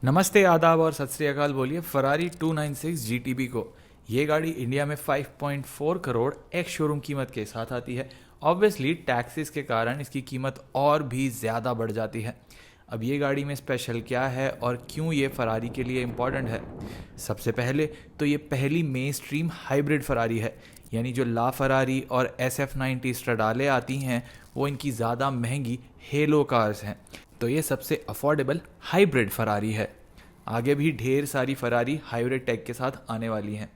नमस्ते, आदाब और सत श्री अकाल बोलिए फरारी 296 जीटीबी को। ये गाड़ी इंडिया में 5.4 करोड़ एक्स शोरूम कीमत के साथ आती है। ऑब्वियसली टैक्सेस के कारण इसकी कीमत और भी ज़्यादा बढ़ जाती है। अब ये गाड़ी में स्पेशल क्या है और क्यों ये फरारी के लिए इम्पॉर्टेंट है? सबसे पहले तो ये पहली मेन स्ट्रीम हाइब्रिड फरारी है, यानी जो ला फरारी और SF90 स्ट्राडाले आती हैं वो इनकी ज़्यादा महंगी हेलो कार्स हैं। तो ये सबसे अफोर्डेबल हाइब्रिड फरारी है। आगे भी ढेर सारी फरारी हाइब्रिड टैग के साथ आने वाली हैं।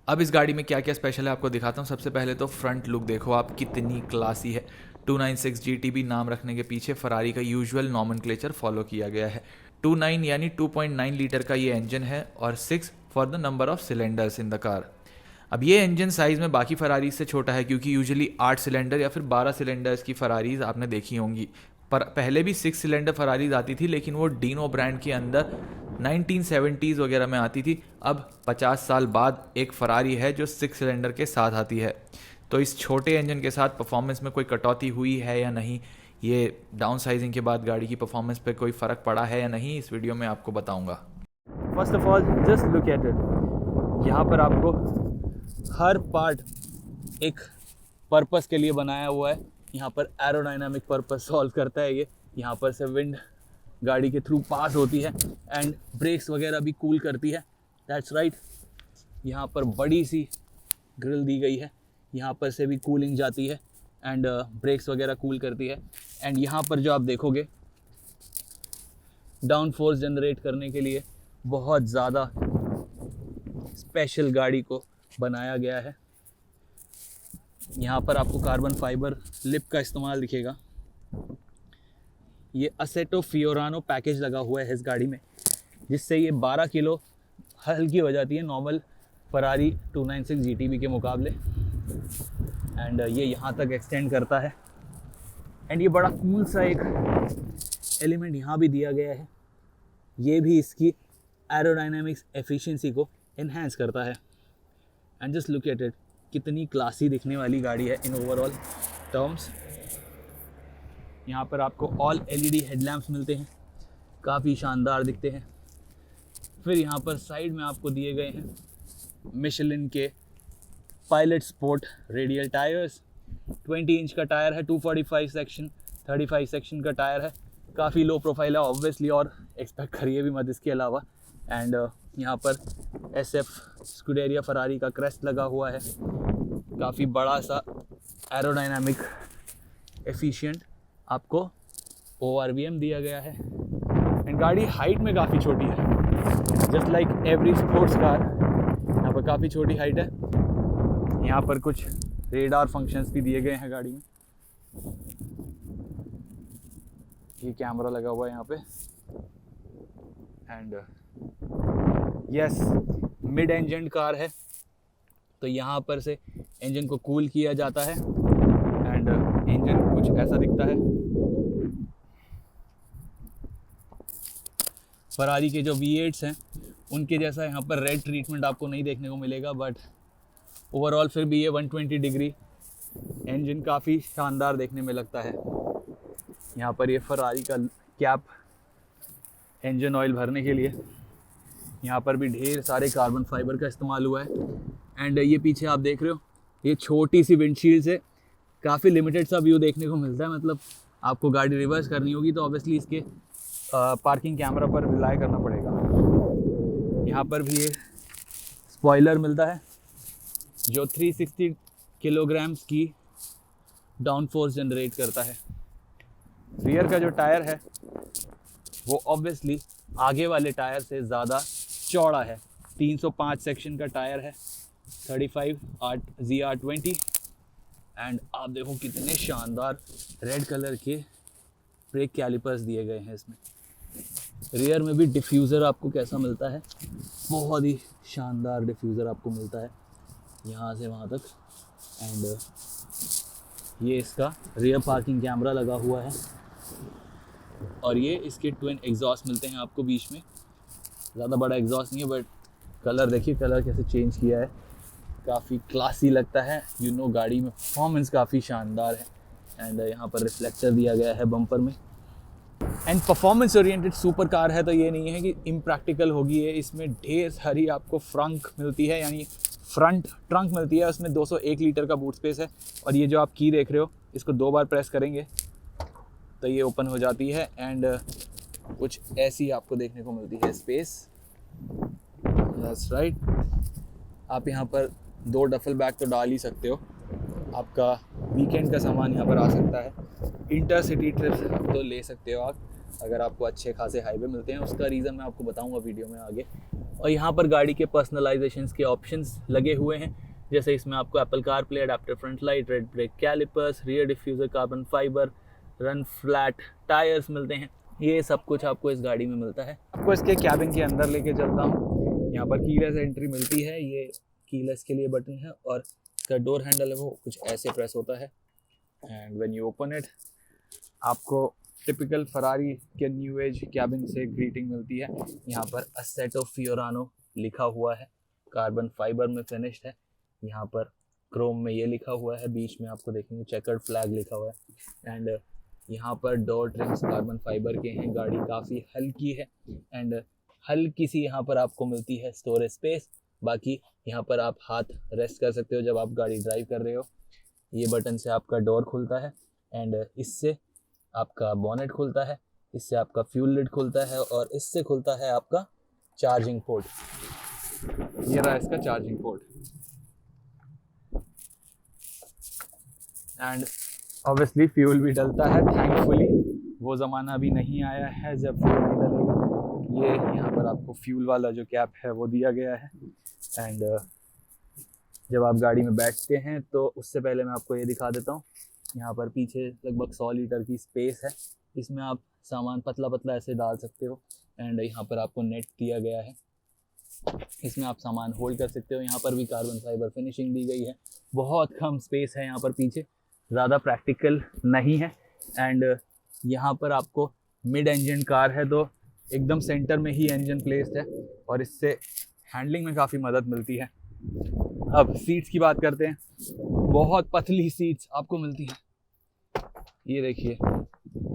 अब इस गाड़ी में क्या क्या स्पेशल है आपको दिखाता हूँ। सबसे पहले तो फ्रंट लुक देखो आप, कितनी क्लासी है। 296 GTB नाम रखने के पीछे फरारी का यूजुअल नॉमेनक्लेचर फॉलो किया गया है। 29 यानी 2.9 लीटर का ये इंजन है और 6 for the number of cylinders in the car. अब ये इंजन साइज़ में बाकी फरारी से छोटा है, क्योंकि यूजुअली 8 सिलेंडर या फिर 12 सिलेंडर्स की फरारीज आपने देखी होंगी। पर पहले भी 6 सिलेंडर फरारीज आती थी, लेकिन वो डीनो ब्रांड के अंदर 1970s वगैरह में आती थी। अब 50 साल बाद एक फरारी है जो 6 सिलेंडर के साथ आती है। तो इस छोटे इंजन के साथ परफॉर्मेंस में कोई कटौती हुई है या नहीं, ये डाउन साइजिंग के बाद गाड़ी की परफॉर्मेंस पे कोई फ़र्क पड़ा है या नहीं, इस वीडियो में आपको बताऊंगा। First of all just look at it. यहाँ पर आपको हर पार्ट एक पर्पस के लिए बनाया हुआ है। यहाँ पर एरोडायनामिक पर्पस सॉल्व करता है ये। यहाँ पर से विंड गाड़ी के थ्रू पास होती है एंड ब्रेक्स वगैरह भी कूल करती है। That's right. यहाँ पर बड़ी सी ग्रिल दी गई है, यहाँ पर से भी कूलिंग जाती है एंड ब्रेक्स वगैरह कूल करती है। एंड यहाँ पर जो आप देखोगे डाउन फोर्स जनरेट करने के लिए बहुत ज़्यादा स्पेशल गाड़ी को बनाया गया है। यहाँ पर आपको कार्बन फाइबर लिप का इस्तेमाल दिखेगा। ये असेटो फियोरानो पैकेज लगा हुआ है इस गाड़ी में, जिससे ये 12 किलो हल्की हो जाती है नॉर्मल फरारी 296 GTB के मुकाबले। एंड ये यहाँ तक एक्सटेंड करता है। एंड ये बड़ा कूल सा एक एलिमेंट यहाँ भी दिया गया है, ये भी इसकी एरोडायनामिक्स एफिशिएंसी को इन्हेंस करता है। And just look at it, कितनी क्लासी दिखने वाली गाड़ी है इन ओवरऑल टर्म्स। यहाँ पर आपको ऑल LED हेडलैम्प्स मिलते हैं, काफ़ी शानदार दिखते हैं। फिर यहाँ पर साइड में आपको दिए गए हैं मिशेलिन के pilot sport radial tyres. 20 inch का टायर है, 245 सेक्शन, 35 सेक्शन का टायर है। काफ़ी लो प्रोफाइल है ऑब्वियसली, और एक्सपेक्ट करिए भी मत इसके अलावा। एंड यहाँ पर SF स्कूडेरिया फरारी का क्रेस्ट लगा हुआ है। काफ़ी बड़ा सा एरोडायनामिक एफिशिएंट आपको ORVM दिया गया है। एंड गाड़ी हाइट में काफ़ी छोटी है, just like every sports car. यहाँ पर काफ़ी छोटी हाइट है। यहाँ पर कुछ रेडार फंक्शंस भी दिए गए हैं गाड़ी में। ये कैमरा लगा हुआ है यहाँ पे। एंड यस, मिड एंजन कार है, तो यहाँ पर से इंजन को कूल किया जाता है एंड इंजन कुछ ऐसा दिखता है। फरारी के जो V8s हैं उनके जैसा यहाँ पर रेड ट्रीटमेंट आपको नहीं देखने को मिलेगा, बट ओवरऑल फिर भी ये 120 डिग्री इंजन काफ़ी शानदार देखने में लगता है। यहाँ पर ये फरारी का कैप इंजन ऑयल भरने के लिए। यहाँ पर भी ढेर सारे कार्बन फाइबर का इस्तेमाल हुआ है। एंड ये पीछे आप देख रहे हो, ये छोटी सी विंडशील्ड से काफ़ी लिमिटेड सा व्यू देखने को मिलता है। मतलब आपको गाड़ी रिवर्स करनी होगी तो ऑब्वियसली इसके पार्किंग कैमरा पर रिलाई करना पड़ेगा। यहाँ पर भी ये स्पॉइलर मिलता है जो 360 किलोग्राम्स की डाउन फोर्स जनरेट करता है। रियर का जो टायर है वो ऑब्वियसली आगे वाले टायर से ज़्यादा चौड़ा है। 305 सेक्शन का टायर है, 35 ZR20। एंड आप देखो कितने शानदार रेड कलर के ब्रेक कैलिपर्स दिए गए हैं इसमें। रियर में भी डिफ्यूज़र आपको कैसा मिलता है, बहुत ही शानदार डिफ्यूज़र आपको मिलता है यहाँ से वहाँ तक। एंड ये इसका रियर पार्किंग कैमरा लगा हुआ है, और ये इसके ट्विन एग्जॉस्ट मिलते हैं आपको बीच में। ज़्यादा बड़ा एग्जॉस्ट नहीं है, बट कलर देखिए, कलर कैसे चेंज किया है, काफ़ी क्लासी लगता है। गाड़ी में परफॉर्मेंस काफ़ी शानदार है। एंड यहाँ पर रिफ्लेक्टर दिया गया है बम्पर में। And performance oriented super car है तो ये नहीं है कि इम्प्रैक्टिकल होगी ये। इसमें ढेर सारी आपको फ्रंक मिलती है, यानी फ्रंट ट्रंक मिलती है। उसमें 201 लीटर का बूट स्पेस है। और ये जो आप की देख रहे हो, इसको 2 बार प्रेस करेंगे तो ये ओपन हो जाती है। एंड कुछ ऐसी आपको देखने को मिलती है स्पेस। That's right. आप यहाँ पर 2 डफल बैग तो डाल ही सकते हो। आपका वीकेंड का सामान यहाँ पर आ सकता है। इंटर सिटी ट्रिप्स तो ले सकते हो आप, अगर आपको अच्छे खासे हाईवे मिलते हैं। उसका रीज़न मैं आपको बताऊंगा वीडियो में आगे। और यहाँ पर गाड़ी के पर्सनलाइजेशंस के ऑप्शंस लगे हुए हैं, जैसे इसमें आपको Apple car play, adapter front light, red brake calipers, rear diffuser, carbon fibre, run flat tyres मिलते हैं। ये सब कुछ आपको इस गाड़ी में मिलता है। आपको इसके कैबिन के अंदर लेके चलता हूँ। यहाँ पर कीलेस एंट्री मिलती है। ये कीलेस के लिए बटन है और इसका डोर हैंडल है वो कुछ ऐसे प्रेस होता है। And when you open it, आपको टिपिकल फरारी के न्यू एज कैबिन से ग्रीटिंग मिलती है। यहाँ पर असेटो फियोरानो लिखा हुआ है, कार्बन फाइबर में फिनिश्ड है। यहाँ पर क्रोम में ये लिखा हुआ है, बीच में आपको देखेंगे चेकर्ड फ्लैग लिखा हुआ है। एंड यहाँ पर डोर ट्रिम्स कार्बन फाइबर के हैं। गाड़ी काफ़ी हल्की है एंड हल्की सी यहाँ पर आपको मिलती है स्टोरेज स्पेस। बाकी यहाँ पर आप हाथ रेस्ट कर सकते हो जब आप गाड़ी ड्राइव कर रहे हो। ये बटन से आपका डोर खुलता है एंड इससे आपका बॉनेट खुलता है, इससे आपका फ्यूल लिड खुलता है और इससे खुलता है आपका चार्जिंग पोर्ट। ये रहा इसका charging port. And obviously fuel भी डलता है। थैंकफुली वो ज़माना अभी नहीं आया है जब फ्यूल नहीं डलेगा। ये यहाँ पर आपको फ्यूल वाला जो कैप है वो दिया गया है। एंड जब आप गाड़ी में बैठते हैं तो उससे पहले मैं आपको ये दिखा देता हूँ। यहाँ पर पीछे लगभग 100 लीटर की स्पेस है। इसमें आप सामान पतला पतला ऐसे डाल सकते हो। एंड यहाँ पर आपको नेट दिया गया है, इसमें आप सामान होल्ड कर सकते हो। यहाँ पर भी कार्बन फाइबर फिनिशिंग दी गई है। बहुत कम स्पेस है यहाँ पर पीछे, ज़्यादा प्रैक्टिकल नहीं है। एंड यहाँ पर आपको मिड इंजन कार है तो एकदम सेंटर में ही इंजन प्लेस्ड है और इससे हैंडलिंग में काफ़ी मदद मिलती है। अब सीट्स की बात करते हैं। बहुत पतली सीट्स आपको मिलती हैं। ये देखिए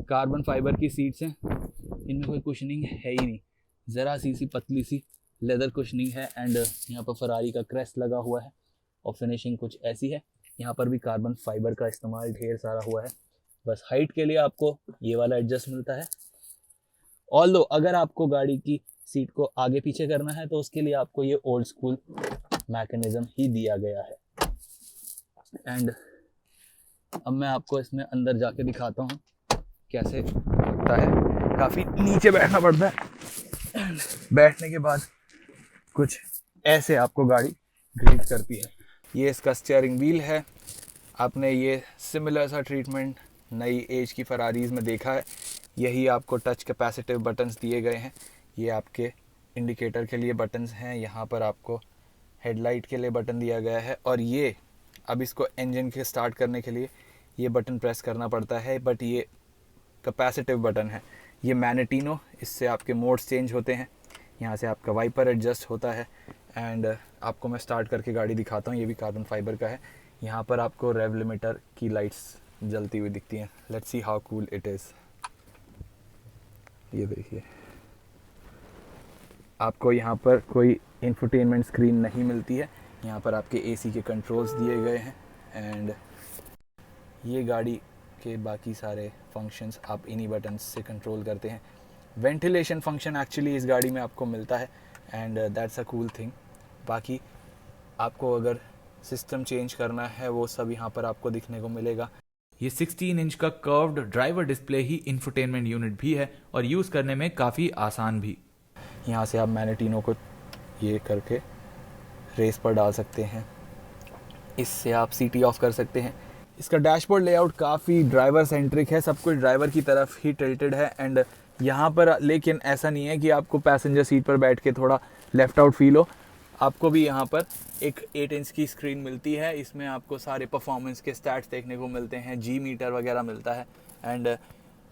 कार्बन फाइबर की सीट्स हैं, इनमें कोई कुशनिंग है ही नहीं, ज़रा सी पतली सी लेदर कुशनिंग है। एंड यहाँ पर फरारी का क्रेस्ट लगा हुआ है और फिनिशिंग कुछ ऐसी है। यहाँ पर भी कार्बन फाइबर का इस्तेमाल ढेर सारा हुआ है। बस हाइट के लिए आपको ये वाला एडजस्ट मिलता है। ऑल्दो अगर आपको गाड़ी की सीट को आगे पीछे करना है तो उसके लिए आपको ये ओल्ड स्कूल मैकेनिज्म ही दिया गया है। एंड अब मैं आपको इसमें अंदर जाके दिखाता हूँ कैसे लगता है। काफ़ी नीचे बैठना पड़ता है। बैठने के बाद कुछ ऐसे आपको गाड़ी ग्रीट करती है। ये इसका स्टीयरिंग व्हील है। आपने ये सिमिलर सा ट्रीटमेंट नई एज की फरारीज में देखा है। यही आपको टच कैपेसिटिव बटन्स दिए गए हैं। ये आपके इंडिकेटर के लिए बटन्स हैं। यहाँ पर आपको हेडलाइट के लिए बटन दिया गया है और ये अब इसको इंजन के स्टार्ट करने के लिए ये बटन प्रेस करना पड़ता है, बट ये कैपेसिटिव बटन है। ये मैनेटिनो, इससे आपके मोड्स चेंज होते हैं। यहाँ से आपका वाइपर एडजस्ट होता है। एंड आपको मैं स्टार्ट करके गाड़ी दिखाता हूँ। ये भी कार्बन फाइबर का है। यहाँ पर आपको रेव लिमिटर की लाइट्स जलती हुई दिखती हैं। Let's see how cool it is. ये देखिए, आपको यहाँ पर कोई इंफोटेनमेंट स्क्रीन नहीं मिलती है। यहाँ पर आपके एसी के कंट्रोल्स दिए गए हैं। एंड ये गाड़ी के बाकी सारे फंक्शंस आप इन्हीं बटन्स से कंट्रोल करते हैं। वेंटिलेशन फंक्शन एक्चुअली इस गाड़ी में आपको मिलता है and that's a cool thing. बाकी आपको अगर सिस्टम चेंज करना है वो सब यहाँ पर आपको दिखने को मिलेगा। ये 16 इंच का कर्व्ड ड्राइवर डिस्प्ले ही इंफोटेनमेंट यूनिट भी है और यूज़ करने में काफ़ी आसान भी। यहाँ से आप मैनेटिनो को ये करके रेस पर डाल सकते हैं। इससे आप सीटी ऑफ कर सकते हैं। इसका डैशबोर्ड लेआउट काफ़ी ड्राइवर सेंट्रिक है, सब कुछ ड्राइवर की तरफ ही टिल्टेड है। एंड यहाँ पर लेकिन ऐसा नहीं है कि आपको पैसेंजर सीट पर बैठ के थोड़ा लेफ्ट आउट फील हो। आपको भी यहाँ पर एक 8 इंच की स्क्रीन मिलती है। इसमें आपको सारे परफॉर्मेंस के स्टैट्स देखने को मिलते हैं, जी मीटर वगैरह मिलता है। एंड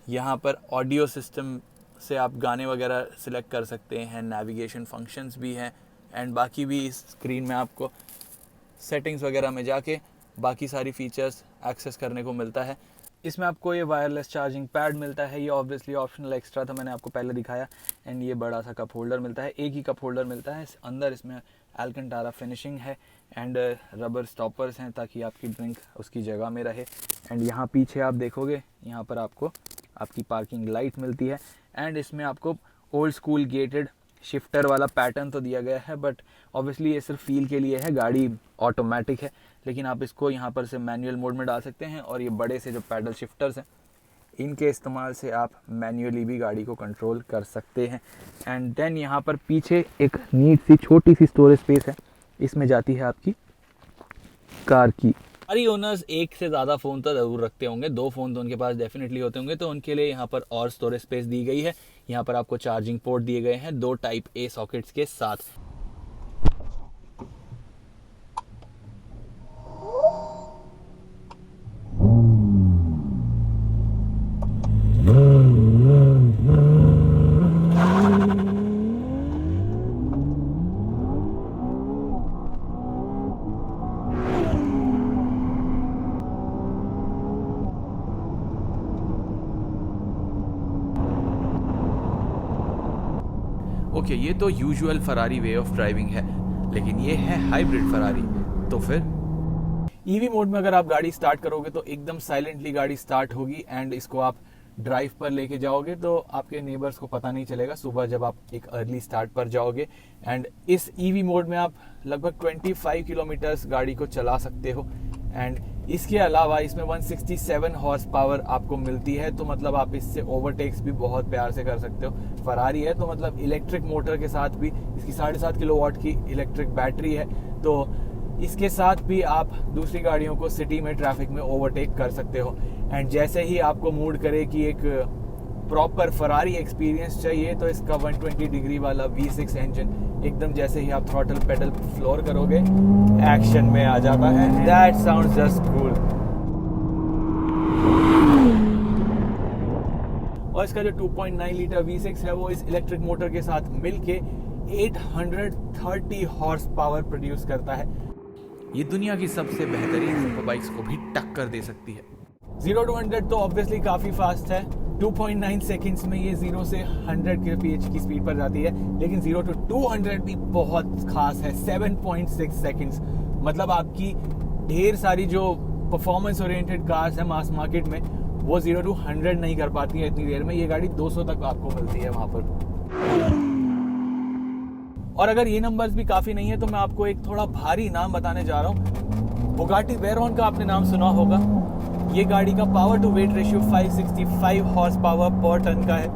यहाँ पर ऑडियो सिस्टम से आप गाने वगैरह सिलेक्ट कर सकते हैं, नेविगेशन फंक्शंस भी हैं। एंड बाकी भी इस स्क्रीन में आपको सेटिंग्स वगैरह में जाके बाकी सारी फीचर्स एक्सेस करने को मिलता है। इसमें आपको ये वायरलेस चार्जिंग पैड मिलता है, ये ऑब्वियसली ऑप्शनल एक्स्ट्रा था, मैंने आपको पहले दिखाया। एंड ये बड़ा सा कप होल्डर मिलता है, एक ही कप होल्डर मिलता है। अंदर इसमें एल्कंटारा फिनिशिंग है एंड रबर स्टॉपर्स हैं ताकि आपकी ड्रिंक उसकी जगह में रहे। एंड यहाँ पीछे आप देखोगे, यहाँ पर आपको आपकी पार्किंग लाइट मिलती है। एंड इसमें आपको ओल्ड स्कूल गेटेड शिफ्टर वाला पैटर्न तो दिया गया है, बट ऑब्वियसली ये सिर्फ फील के लिए है, गाड़ी ऑटोमेटिक है, लेकिन आप इसको यहाँ पर से मैनुअल मोड में डाल सकते हैं। और ये बड़े से जो पैडल शिफ्टर्स हैं, इनके इस्तेमाल से आप मैन्युअली भी गाड़ी को कंट्रोल कर सकते हैं। एंड देन यहाँ पर पीछे एक नीट सी छोटी सी स्टोरेज स्पेस है, इसमें जाती है आपकी कार की। सारी ओनर्स एक से ज़्यादा फ़ोन तो ज़रूर रखते होंगे, 2 फ़ोन तो उनके पास डेफिनेटली होते होंगे, तो उनके लिए यहाँ पर और स्टोरेज स्पेस दी गई है। यहाँ पर आपको चार्जिंग पोर्ट दिए गए हैं 2 टाइप ए सॉकेट्स के साथ। ओके, ये तो usual Ferrari way of driving है, लेकिन ये है हाइब्रिड फरारी। तो फिर ईवी मोड में अगर आप गाड़ी स्टार्ट करोगे तो एकदम साइलेंटली गाड़ी स्टार्ट होगी एंड इसको आप ड्राइव पर लेके जाओगे तो आपके नेबर्स को पता नहीं चलेगा सुबह जब आप एक अर्ली स्टार्ट पर जाओगे। एंड इस ईवी मोड में आप लगभग 25 किलोमीटर्स गाड़ी को चला सकते हो। एंड इसके अलावा इसमें 167 हॉर्स पावर आपको मिलती है, तो मतलब आप इससे ओवरटेक्स भी बहुत प्यार से कर सकते हो। फरारी है तो मतलब इलेक्ट्रिक मोटर के साथ भी, इसकी 7.5 किलोवाट की इलेक्ट्रिक बैटरी है, तो इसके साथ भी आप दूसरी गाड़ियों को सिटी में ट्रैफिक में ओवरटेक कर सकते हो। एंड जैसे ही आपको मूड करे कि एक प्रॉपर फरारी एक्सपीरियंस चाहिए तो इसका 120 डिग्री वाला V6 इंजन एकदम जैसे ही आप थ्रॉटल पेडल फ्लोर करोगे एक्शन में आ जाता है। That sounds just cool. और इसका जो 2.9 लीटर V6 है वो इस इलेक्ट्रिक मोटर के साथ मिलके 830 हॉर्स पावर प्रोड्यूस करता है। ये दुनिया की सबसे बेहतरीन सुपर बाइक्स को भी टक्कर दे सकती है। 0 to 100 तो ऑब्वियसली काफ़ी फास्ट है, 2.9 सेकेंड्स में ये 0 से 100 kph की स्पीड पर जाती है। लेकिन 0 to 200 भी बहुत खास है, 7.6 सेकेंड्स। मतलब आपकी ढेर सारी जो परफॉर्मेंस ओरिएंटेड कार्स है मास मार्केट में, वो 0 to 100 नहीं कर पाती है इतनी देर में। ये गाड़ी 200 तक आपको मिलती है वहाँ पर। और अगर ये नंबर्स भी काफ़ी नहीं है तो मैं आपको एक थोड़ा भारी नाम बताने जा रहा हूँ। बुगाटी वेरॉन का आपने नाम सुना होगा। ये गाड़ी का power to weight ratio 565 horse power पर टन का है,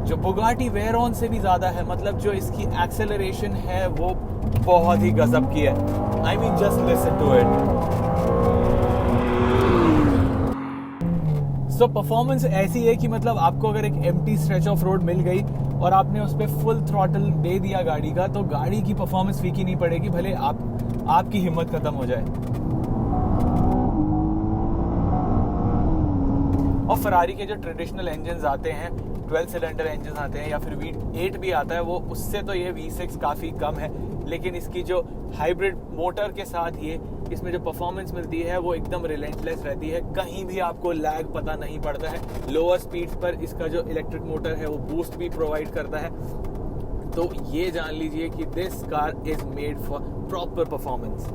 जो बुगाटी वेरॉन से भी ज़्यादा है। मतलब जो इसकी एक्सेलरेशन है वो बहुत ही गजब की है। I mean just listen to it. So performance ऐसी है कि मतलब आपको अगर एक एम्प्टी स्ट्रेच ऑफ रोड मिल गई और आपने उस पर फुल थ्रॉटल दे दिया गाड़ी का, तो गाड़ी की परफॉर्मेंस फीकी नहीं पड़ेगी, भले आपकी हिम्मत खत्म हो जाए। और फरारी के जो ट्रेडिशनल इंजन आते हैं, 12 सिलेंडर इंजन आते हैं या फिर V8 भी आता है, वो उससे तो ये V6 काफ़ी कम है। लेकिन इसकी जो हाइब्रिड मोटर के साथ ये इसमें जो परफॉर्मेंस मिलती है वो एकदम रिलेंटलेस रहती है, कहीं भी आपको लैग पता नहीं पड़ता है। लोअर स्पीड्स पर इसका जो इलेक्ट्रिक मोटर है वो बूस्ट भी प्रोवाइड करता है। तो ये जान लीजिए कि this car is made for proper performance.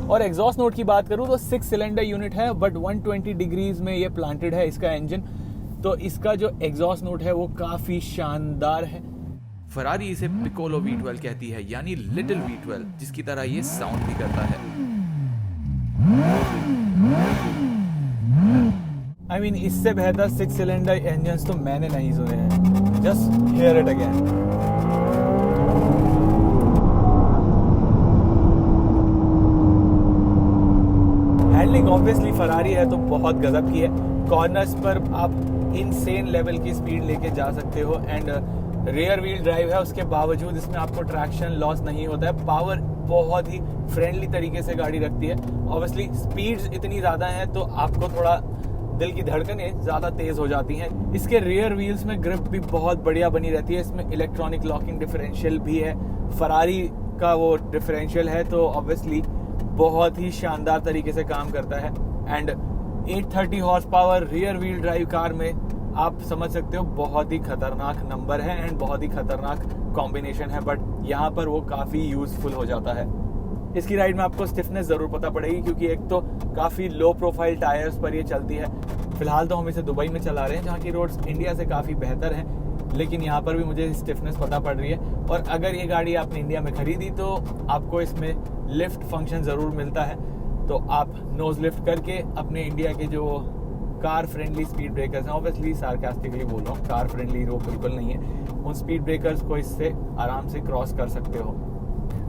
और एग्जॉस्ट नोट की बात करूं तो 6 सिलेंडर यूनिट है, बट 120 डिग्रीज में ये प्लांटेड है इसका इंजन, तो इसका जो एग्जॉस्ट नोट है वो काफ़ी शानदार है। फरारी इसे पिकोलो V12 कहती है, यानी लिटिल V12, जिसकी तरह ये साउंड भी करता है। आई मीन इससे बेहतर 6 सिलेंडर इंजन तो मैंने नहीं सुने हैं। Just here it again. Handling obviously Ferrari है तो बहुत गजब की है। कॉर्नर्स पर आप इनसेन लेवल की स्पीड लेके जा सकते हो। एंड रियर व्हील ड्राइव है, उसके बावजूद इसमें आपको ट्रैक्शन लॉस नहीं होता है। पावर बहुत ही फ्रेंडली तरीके से गाड़ी रखती है। ऑब्वियसली स्पीड्स इतनी ज़्यादा हैं तो आपको थोड़ा दिल की धड़कनें ज़्यादा तेज़ हो जाती हैं। इसके रियर व्हील्स में ग्रिप भी बहुत बढ़िया बनी रहती है। इसमें इलेक्ट्रॉनिक लॉकिंग डिफरेंशियल भी है, फरारी का वो डिफरेंशियल है, तो ऑब्वियसली बहुत ही शानदार तरीके से काम करता है। And 830 horse power rear wheel drive car में आप समझ सकते हो बहुत ही खतरनाक नंबर है एंड बहुत ही खतरनाक कॉम्बिनेशन है, बट यहाँ पर वो काफ़ी यूजफुल हो जाता है। इसकी राइड में आपको स्टिफनेस ज़रूर पता पड़ेगी, क्योंकि एक तो काफ़ी लो प्रोफाइल टायर्स पर ये चलती है। फिलहाल तो हम इसे दुबई में चला रहे हैं, जहाँ की रोड्स इंडिया से काफ़ी बेहतर हैं, लेकिन यहाँ पर भी मुझे स्टिफनेस पता पड़ रही है। और अगर ये गाड़ी आपने इंडिया में खरीदी तो आपको इसमें लिफ्ट फंक्शन ज़रूर मिलता है, तो आप नोज लिफ्ट करके अपने इंडिया के जो कार फ्रेंडली स्पीड ब्रेकर्स हैं, ऑब्वियसली सार्कास्टिकली बोल रहा हूँ, कार फ्रेंडली वो बिल्कुल नहीं है, उन स्पीड ब्रेकर्स को इससे आराम से क्रॉस कर सकते हो।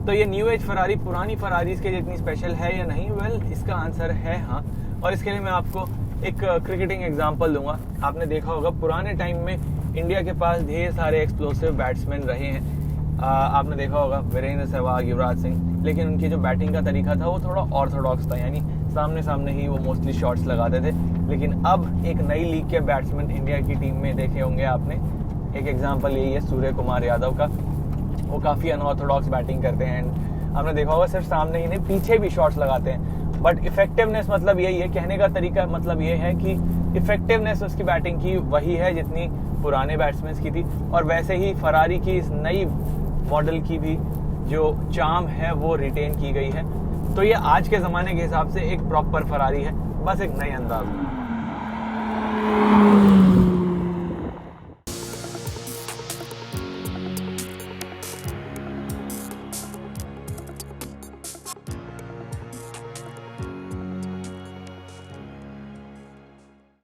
तो ये न्यू एज फरारी पुरानी फरारीज के जितनी स्पेशल है या नहीं? वेल, इसका आंसर है हाँ। और इसके लिए मैं आपको एक क्रिकेटिंग एग्जांपल दूंगा। आपने देखा होगा पुराने टाइम में इंडिया के पास ढेर सारे एक्सप्लोसिव बैट्समैन रहे हैं। आपने देखा होगा वीरेंद्र सहवाग, युवराज सिंह, लेकिन उनकी जो बैटिंग का तरीका था वो थोड़ा ऑर्थोडॉक्स था, यानी सामने सामने ही वो मोस्टली शॉट्स लगाते थे। लेकिन अब एक नई लीग के बैट्समैन इंडिया की टीम में देखे होंगे आपने। एक एग्जांपल यही है सूर्य कुमार यादव का। वो काफ़ी अनऑर्थोडॉक्स बैटिंग करते हैं एंड आपने देखा होगा सिर्फ सामने ही नहीं पीछे भी शॉट्स लगाते हैं। बट इफेक्टिवनेस मतलब यही है, कहने का तरीका मतलब ये है कि इफेक्टिवनेस उसकी बैटिंग की वही है जितनी पुराने बैट्समैन की थी। और वैसे ही फरारी की इस नई मॉडल की भी जो चार्म है वो रिटेन की गई है। तो ये आज के ज़माने के हिसाब से एक प्रॉपर फरारी है, बस एक नए अंदाज में।